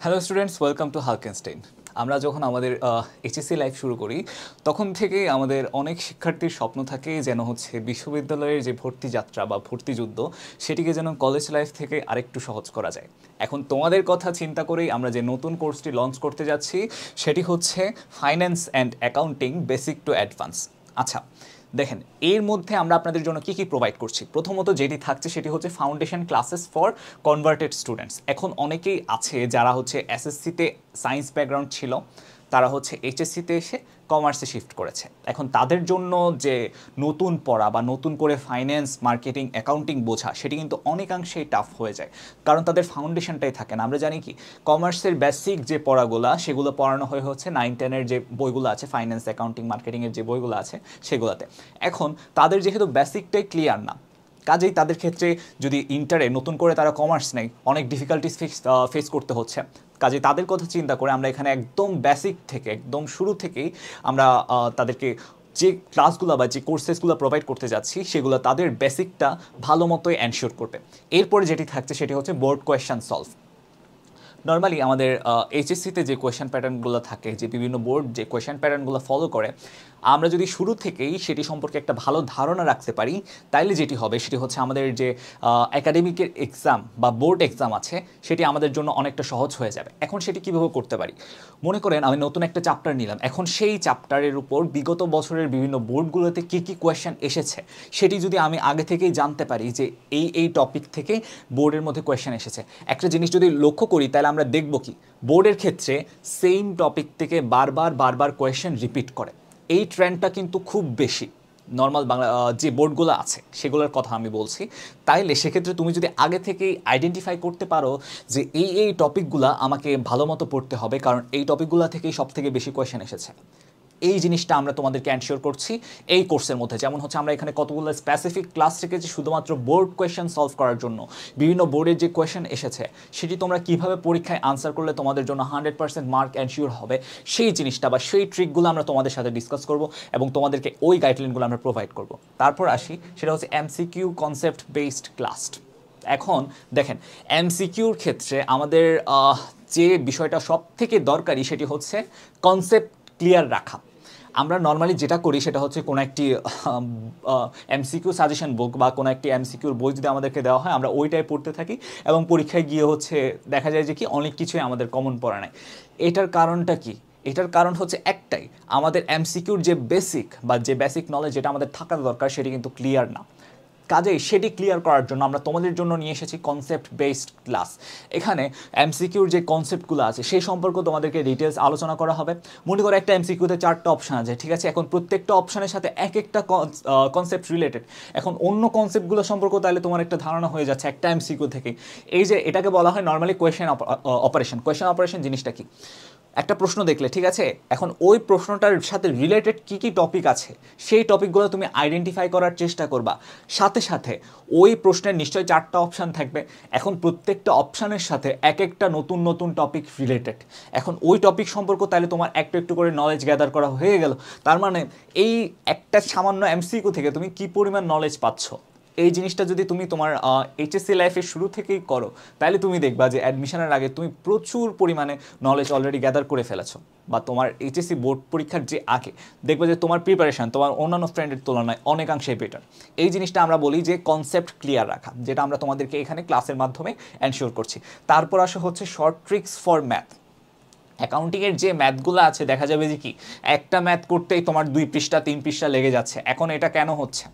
Hello students, welcome to Halkenstein. আমরা যখন আমাদের এইচএসসি লাইফ শুরু করি তখন থেকেই আমাদের অনেক শিক্ষার্থীর স্বপ্ন থাকে যেন হচ্ছে বিশ্ববিদ্যালয়ের যে ভর্তি যাত্রা বা ভর্তি যুদ্ধ সেটিকে যেন কলেজ লাইফ থেকে আরেকটু সহজ করা যায়। এখন তোমাদের কথা চিন্তা করেই আমরা যে নতুন কোর্সটি লঞ্চ করতে যাচ্ছি সেটি হচ্ছে finance and accounting basic to advance. আচ্ছা দেখেন, এর মধ্যে আমরা আপনাদের জন্য কী কী প্রোভাইড করছি। প্রথমত যেটি থাকছে সেটি হচ্ছে foundation classes for converted students. এখন অনেকেই আছে যারা হচ্ছে এসএসসিতে সায়েন্স ব্যাকগ্রাউন্ড ছিল, তারা হচ্ছে এইচএসসিতে এসে কমার্সে শিফট করেছে। এখন তাদের জন্য যে নতুন পড়া বা নতুন করে ফাইন্যান্স, মার্কেটিং, অ্যাকাউন্টিং বোঝা সেটি কিন্তু অনেকাংশেই টাফ হয়ে যায়, কারণ তাদের ফাউন্ডেশনটাই থাকে না। আমরা জানি কি কমার্সের বেসিক যে পড়াগুলো সেগুলো পড়ানো হয়ে হচ্ছে 9-10-এর যে বইগুলো আছে, ফাইন্যান্স, অ্যাকাউন্টিং, মার্কেটিংয়ের যে বইগুলো আছে সেগুলোতে। এখন তাদের যেহেতু বেসিকটাই ক্লিয়ার না, কাজেই তাদের ক্ষেত্রে যদি ইন্টারে নতুন করে তারা কমার্স নেয় অনেক ডিফিকাল্টিস ফেস করতে হচ্ছে। কাজে তাদের কথা চিন্তা করে আমরা এখানে একদম বেসিক থেকে একদম শুরু থেকেই আমরা তাদেরকে যে ক্লাসগুলো বা যে কোর্সেসগুলো প্রোভাইড করতে যাচ্ছি সেগুলো তাদের বেসিকটা ভালো মতোই এনশিওর করবে। এরপরে যেটি থাকছে সেটি হচ্ছে বোর্ড কোয়েশ্চেন সলভ। নর্মালি আমাদের এইচএসসিতে যে কোয়েশ্চেন প্যাটার্নগুলো থাকে, যে বিভিন্ন বোর্ড যে কোয়েশ্চেন প্যাটার্নগুলো ফলো করে, আমরা যদি শুরু থেকেই সেটি সম্পর্কে একটা ভালো ধারণা রাখতে পারি তাইলে যেটি হবে সেটি হচ্ছে আমাদের যে একাডেমিকের এক্সাম বা বোর্ড এক্সাম আছে সেটি আমাদের জন্য অনেকটা সহজ হয়ে যাবে। এখন সেটি কীভাবে করতে পারি, মনে করেন আমি নতুন একটা চ্যাপ্টার নিলাম, এখন সেই চ্যাপ্টারের উপর বিগত বছরের বিভিন্ন বোর্ডগুলোতে কী কী কোয়েশ্চেন এসেছে সেটি যদি আমি আগে থেকেই জানতে পারি যে এই টপিক থেকে বোর্ডের মধ্যে কোয়েশ্চেন এসেছে, একটা জিনিস যদি লক্ষ্য করি তাহলে আমরা দেখব কি বোর্ডের ক্ষেত্রে সেম টপিক থেকে বারবার কোয়েশ্চেন রিপিট করে। এই ট্রেন্ডটা কিন্তু খুব বেশি নর্মাল বাংলা যে বোর্ডগুলো আছে সেগুলোর কথা আমি বলছি। তাইলে সেক্ষেত্রে তুমি যদি আগে থেকেই আইডেন্টিফাই করতে পারো যে এই টপিকগুলো আমাকে ভালো মতো পড়তে হবে, কারণ এই টপিকগুলো থেকেই সব থেকে বেশি কোয়েশ্চেন এসেছে, এই জিনিসটা আমরা তোমাদেরকে এনশিওর করছি এই কোর্সের মধ্যে। যেমন হচ্ছে আমরা এখানে কতগুলো স্পেসিফিক ক্লাস রেখেছি শুধুমাত্র বোর্ড কোয়েশ্চেন সলভ করার জন্য। বিভিন্ন বোর্ডের যে কোয়েশ্চেন এসেছে সেটি তোমরা কীভাবে পরীক্ষায় আনসার করলে তোমাদের জন্য 100% মার্ক এনশিওর হবে সেই জিনিসটা বা সেই ট্রিকগুলো আমরা তোমাদের সাথে ডিসকাস করব এবং তোমাদেরকে ওই গাইডলাইনগুলো আমরা প্রোভাইড করব। তারপর আসি, সেটা হচ্ছে এমসিকিউ কনসেপ্ট বেসড ক্লাস। এখন দেখেন, এমসিকিউর ক্ষেত্রে আমাদের যে বিষয়টা সব থেকে দরকারি সেটি হচ্ছে কনসেপ্ট ক্লিয়ার রাখা। আমরা নর্মালি যেটা করি সেটা হচ্ছে কোনো একটি এমসিকিউ সাজেশন বুক বা কোনো একটি এমসিকিউর বই যদি আমাদেরকে দেওয়া হয় আমরা ওইটাই পড়তে থাকি এবং পরীক্ষায় গিয়ে হচ্ছে দেখা যায় যে কি অনেক কিছুই আমাদের কমন পড়া নাই। এটার কারণটা কি? এটার কারণ হচ্ছে একটাই, আমাদের এমসিকিউর যে বেসিক নলেজ যেটা আমাদের থাকা দরকার সেটি কিন্তু ক্লিয়ার না। কাজেই সেটি ক্লিয়ার করার জন্য আমরা তোমাদের জন্য নিয়ে এসেছি কনসেপ্ট বেসড ক্লাস। এখানে এমসিকিউর যে কনসেপ্টগুলো আছে সেই সম্পর্কে তোমাদেরকে ডিটেলস আলোচনা করা হবে। মনে করো একটা এমসিকিউতে 4টা অপশান আছে, ঠিক আছে, এখন প্রত্যেকটা অপশানের সাথে এক একটা কনসেপ্ট রিলেটেড। এখন অন্য কনসেপ্টগুলো সম্পর্কে তাহলে তোমার একটা ধারণা হয়ে যাচ্ছে একটা এমসিকিউ থেকে। এই যে এটাকে বলা হয় নর্মালি কোয়েশ্চেন অপারেশন জিনিসটা কি, একটা প্রশ্ন দেখলে, ঠিক আছে, এখন ওই প্রশ্নটার সাথে রিলেটেড কী কী টপিক আছে সেই টপিকগুলো তুমি আইডেন্টিফাই করার চেষ্টা করবা। সাথে সাথে ওই প্রশ্নের নিশ্চয়ই 4টা অপশান থাকবে, এখন প্রত্যেকটা অপশানের সাথে এক একটা নতুন টপিক রিলেটেড। এখন ওই টপিক সম্পর্কে তাহলে তোমার একটু একটু করে নলেজ গ্যাদার করা হয়ে গেল। তার মানে এই একটা সামান্য এমসিকিউ থেকে তুমি কী পরিমাণ নলেজ পাচ্ছ, এই জিনিসটা যদি তুমি তোমার এইচএসসি লাইফের শুরু থেকেই করো তাহলে তুমি দেখবা যে অ্যাডমিশনের আগে তুমি প্রচুর পরিমাণে নলেজ অলরেডি গ্যাদার করে ফেলেছো, বা তোমার এইচএসসি বোর্ড পরীক্ষার যে আগে দেখবে যে তোমার প্রিপারেশন তোমার অন্যান্য ফ্রেন্ডের তুলনায় অনেকাংশেই বেটার। এই জিনিসটা আমরা বলি যে কনসেপ্ট ক্লিয়ার রাখা, যেটা আমরা তোমাদেরকে এখানে ক্লাসের মাধ্যমে এনশিওর করছি। তারপর আসা হচ্ছে শর্ট ট্রিক্স ফর ম্যাথ। অ্যাকাউন্টিংয়ের যে ম্যাথগুলো আছে দেখা যাবে যে কি একটা ম্যাথ করতেই তোমার 2 পৃষ্ঠা 3 পৃষ্ঠা লেগে যাচ্ছে। এখন এটা কেন হচ্ছে?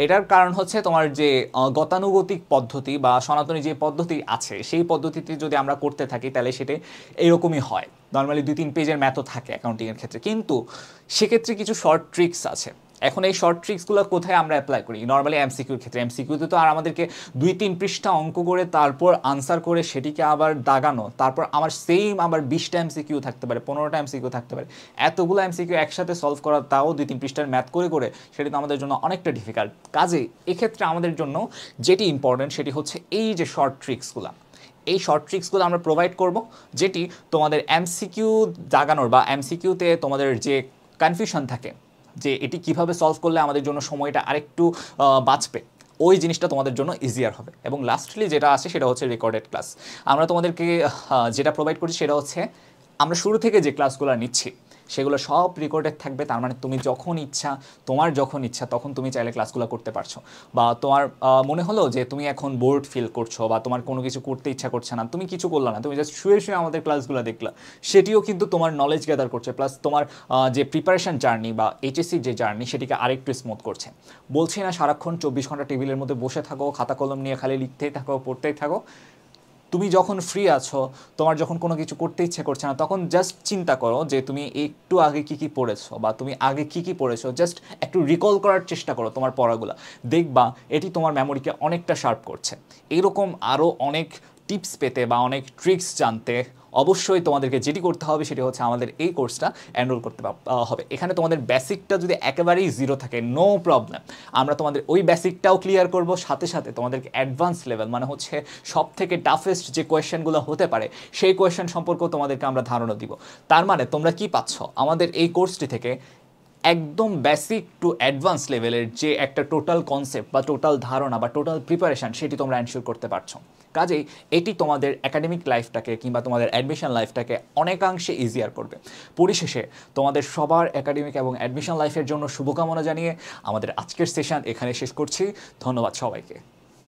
এটার কারণ হচ্ছে তোমার যে গতানুগতিক পদ্ধতি বা সনাতনী যে পদ্ধতি আছে সেই পদ্ধতিতে যদি আমরা করতে থাকি তাহলে সেটা এরকমই হয়। নর্মালি 2-3 পেজের ম্যাথও থাকে অ্যাকাউন্টিংয়ের ক্ষেত্রে, কিন্তু সেক্ষেত্রে কিছু শর্ট ট্রিক্স আছে। এখন এই শর্ট ট্রিক্সগুলো কোথায় আমরা অ্যাপ্লাই করি? নর্মালি এমসিকিউর ক্ষেত্রে। এমসিকিউতে তো আর আমাদেরকে 2-3 পৃষ্ঠা অঙ্ক করে তারপর আনসার করে সেটিকে আবার দাগানো, তারপর আমার সেম আবার 20টা এমসিকিউ থাকতে পারে, 15টা এমসিকিউ থাকতে পারে, এতগুলো এমসিকিউ একসাথে সলভ করা, তাও 2-3 পৃষ্ঠার ম্যাথ করে সেটি তো আমাদের জন্য অনেকটা ডিফিকাল্ট। কাজে এক্ষেত্রে আমাদের জন্য যেটি ইম্পর্টেন্ট সেটি হচ্ছে এই যে শর্ট ট্রিক্সগুলো, এই শর্ট ট্রিক্সগুলো আমরা প্রোভাইড করব, যেটি তোমাদের এমসিকিউ দাগানোর বা এমসিকিউতে তোমাদের যে কনফিউশন থাকে যে এটি কিভাবে সলভ করলে আমাদের জন্য সময়টা আরেকটু বাঁচবে, ওই জিনিসটা তোমাদের জন্য ইজিয়ার হবে। এবং লাস্টলি যেটা আছে সেটা হচ্ছে রেকর্ডেড ক্লাস। আমরা তোমাদেরকে যেটা প্রোভাইড করছি সেটা হচ্ছে আমরা শুরু থেকে যে ক্লাসগুলো নিচ্ছি সেগুলো সব রেকর্ডেড থাকবে। তার মানে তুমি যখন ইচ্ছা, তোমার যখন ইচ্ছা তখন তুমি চাইলে ক্লাসগুলো করতে পারছো। বা তোমার মনে হলো যে তুমি এখন বোর্ড ফিল করছো বা তোমার কোনো কিছু করতে ইচ্ছা করছে না, তুমি কিছু করলে না, তুমি জাস্ট শুয়ে শুয়ে আমাদের ক্লাসগুলো দেখলা, সেটিও কিন্তু তোমার নলেজ গ্যাদার করছে, প্লাস তোমার যে প্রিপারেশন জার্নি বা এইচএসসির যে জার্নি সেটিকে আরেকটু স্মুথ করছে। বলছি না সারাক্ষণ 24 ঘন্টা টেবিলের মধ্যে বসে থাকো, খাতা কলম নিয়ে খালি লিখতেই থাকো, পড়তেই থাকো। তুমি যখন ফ্রি আছো, তোমার যখন কোনো কিছু করতে ইচ্ছে করছে না, তখন জাস্ট চিন্তা করো যে তুমি একটু আগে কী কী পড়েছো বা তুমি আগে কী কী পড়েছো, জাস্ট একটু রিকল করার চেষ্টা করো তোমার পড়াগুলো। দেখবা এটি তোমার মেমোরিকে অনেকটা শার্প করছে। এরকম আরও অনেক টিপস পেতে বা অনেক ট্রিক্স জানতে অবশ্যই তোমাদেরকে যেটি করতে হবে সেটি হচ্ছে আমাদের এই কোর্সটা এনরোল করতে হবে। এখানে তোমাদের বেসিকটা যদি একেবারেই জিরো থাকে, নো প্রবলেম, আমরা তোমাদের ওই বেসিকটাও ক্লিয়ার করব, সাথে সাথে তোমাদেরকে অ্যাডভান্স লেভেল মানে হচ্ছে সব থেকে টাফেস্ট যে কোয়েশ্চেনগুলো হতে পারে সেই কোয়েশ্চেন সম্পর্কেও তোমাদেরকে আমরা ধারণা দিব। তার মানে তোমরা কি পাচ্ছ আমাদের এই কোর্সটি থেকে? একদম বেসিক টু অ্যাডভান্স লেভেলের যে একটা টোটাল কনসেপ্ট বা টোটাল ধারণা বা টোটাল প্রিপারেশান সেটি তোমরা এনশিওর করতে পারছো। কাজেই এটি তোমাদের একাডেমিক লাইফটাকে কিংবা তোমাদের অ্যাডমিশন লাইফটাকে অনেকাংশে ইজিয়ার করবে। পরিশেষে তোমাদের সবার একাডেমিক এবং অ্যাডমিশন লাইফের জন্য শুভকামনা জানিয়ে আমাদের আজকের সেশন এখানে শেষ করছি। ধন্যবাদ সবাইকে।